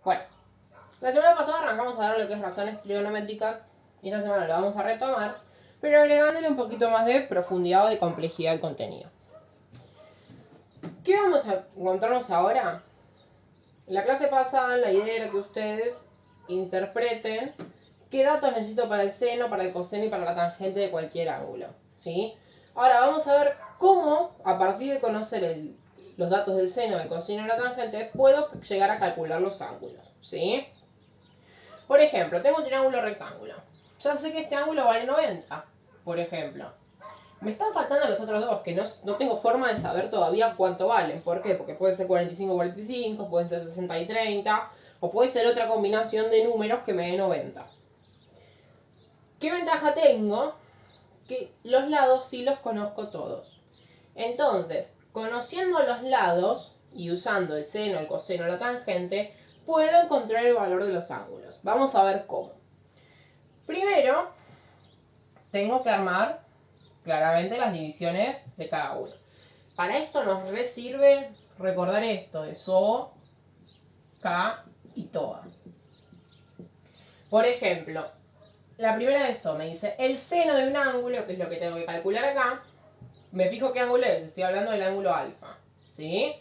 Bueno, la semana pasada arrancamos a ver lo que es razones trigonométricas y esta semana lo vamos a retomar, pero agregándole un poquito más de profundidad o de complejidad al contenido. ¿Qué vamos a encontrarnos ahora? En la clase pasada la idea era que ustedes interpreten qué datos necesito para el seno, para el coseno y para la tangente de cualquier ángulo, ¿sí? Ahora vamos a ver cómo, a partir de conocer los datos del seno, del coseno y la tangente, puedo llegar a calcular los ángulos, ¿sí? Por ejemplo, tengo un triángulo rectángulo. Ya sé que este ángulo vale 90, por ejemplo. Me están faltando los otros dos, que no tengo forma de saber todavía cuánto valen. ¿Por qué? Porque puede ser 45-45, pueden ser 60-30, o puede ser otra combinación de números que me dé 90. ¿Qué ventaja tengo? Que los lados sí los conozco todos. Entonces, conociendo los lados y usando el seno, el coseno, la tangente, puedo encontrar el valor de los ángulos. Vamos a ver cómo. Primero, tengo que armar claramente las divisiones de cada uno. Para esto nos sirve recordar esto de SO, K y TOA. Por ejemplo, la primera de SO me dice el seno de un ángulo, que es lo que tengo que calcular acá. Me fijo qué ángulo es, estoy hablando del ángulo alfa, ¿sí?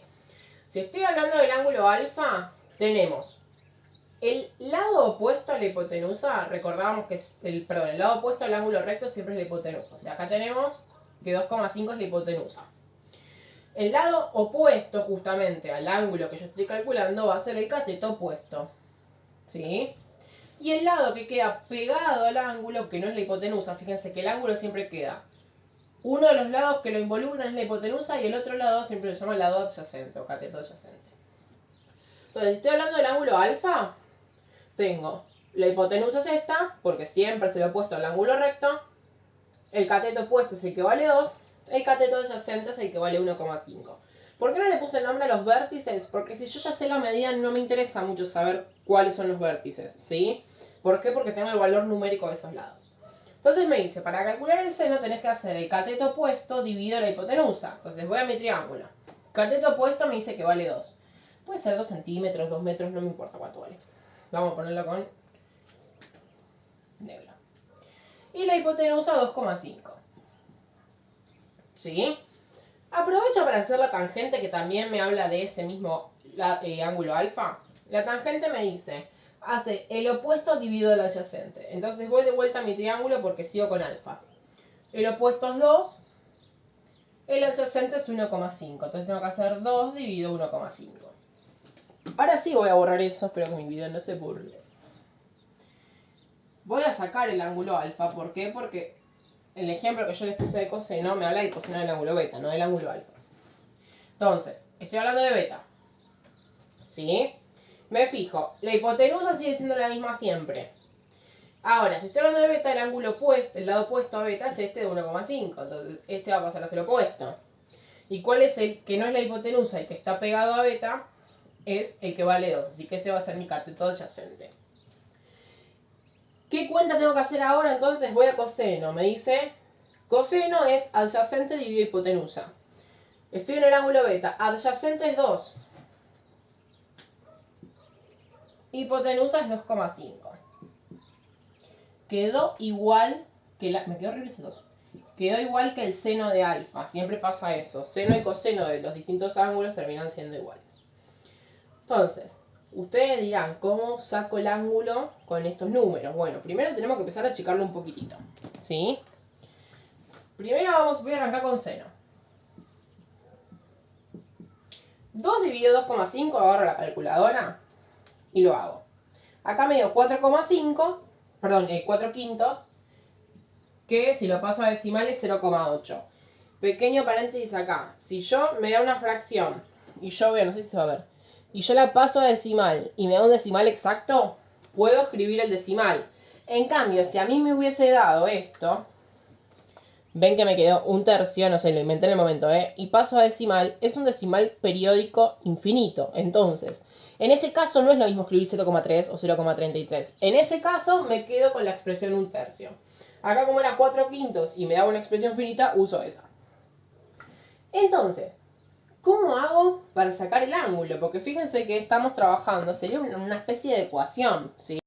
Si estoy hablando del ángulo alfa, tenemos el lado opuesto a la hipotenusa. Recordábamos que el lado opuesto al ángulo recto siempre es la hipotenusa. O sea, acá tenemos que 2,5 es la hipotenusa. El lado opuesto justamente al ángulo que yo estoy calculando va a ser el cateto opuesto, ¿sí? Y el lado que queda pegado al ángulo, que no es la hipotenusa, fíjense que el ángulo siempre queda. Uno de los lados que lo involucran es la hipotenusa y el otro lado siempre lo llama lado adyacente o cateto adyacente. Entonces, si estoy hablando del ángulo alfa, tengo la hipotenusa es esta, porque siempre se lo he puesto al ángulo recto. El cateto opuesto es el que vale 2. El cateto adyacente es el que vale 1,5. ¿Por qué no le puse el nombre a los vértices? Porque si yo ya sé la medida, no me interesa mucho saber cuáles son los vértices, ¿sí? ¿Por qué? Porque tengo el valor numérico de esos lados. Entonces me dice, para calcular el seno tenés que hacer el cateto opuesto dividido la hipotenusa. Entonces voy a mi triángulo. Cateto opuesto me dice que vale 2. Puede ser 2 centímetros, 2 metros, no me importa cuánto vale. Vamos a ponerlo con negro. Y la hipotenusa 2,5. ¿Sí? Aprovecho para hacer la tangente que también me habla de ese mismo ángulo alfa. La tangente me dice, hace el opuesto dividido el adyacente. Entonces voy de vuelta a mi triángulo porque sigo con alfa. El opuesto es 2. El adyacente es 1,5. Entonces tengo que hacer 2 dividido 1,5. Ahora sí voy a borrar eso, espero que mi video no se borre. Voy a sacar el ángulo alfa. ¿Por qué? Porque el ejemplo que yo les puse de coseno me habla del coseno del ángulo beta, no del ángulo alfa. Entonces, estoy hablando de beta. ¿Sí? Me fijo, la hipotenusa sigue siendo la misma siempre. Ahora, si estoy hablando de beta, el ángulo opuesto, el lado opuesto a beta es este de 1,5. Entonces, este va a pasar a ser opuesto. ¿Y cuál es el que no es la hipotenusa y que está pegado a beta? Es el que vale 2. Así que ese va a ser mi cateto adyacente. ¿Qué cuenta tengo que hacer ahora? Entonces voy a coseno. Me dice, coseno es adyacente dividido hipotenusa. Estoy en el ángulo beta. Adyacente es 2. Hipotenusa es 2,5. Quedó igual que la... Me quedó horrible ese 2. Quedó igual que el seno de alfa. Siempre pasa eso. Seno y coseno de los distintos ángulos terminan siendo iguales. Entonces, ustedes dirán, ¿cómo saco el ángulo con estos números? Bueno, primero tenemos que empezar a achicarlo un poquitito. ¿Sí? Primero voy a arrancar con seno. 2 dividido 2,5, agarro la calculadora y lo hago. Acá me dio 4,5, perdón, 4 quintos, que si lo paso a decimal es 0,8. Pequeño paréntesis acá. Si yo me da una fracción y yo veo, no sé si se va a ver, y yo la paso a decimal y me da un decimal exacto, puedo escribir el decimal. En cambio, si a mí me hubiese dado esto, ven que me quedó un tercio, no sé, lo inventé en el momento, y paso a decimal, es un decimal periódico infinito. Entonces, en ese caso no es lo mismo escribir 0,3 o 0,33. En ese caso me quedo con la expresión un tercio. Acá como era 4 quintos y me daba una expresión finita, uso esa. Entonces, ¿cómo hago para sacar el ángulo? Porque fíjense que estamos trabajando, sería una especie de ecuación, ¿sí?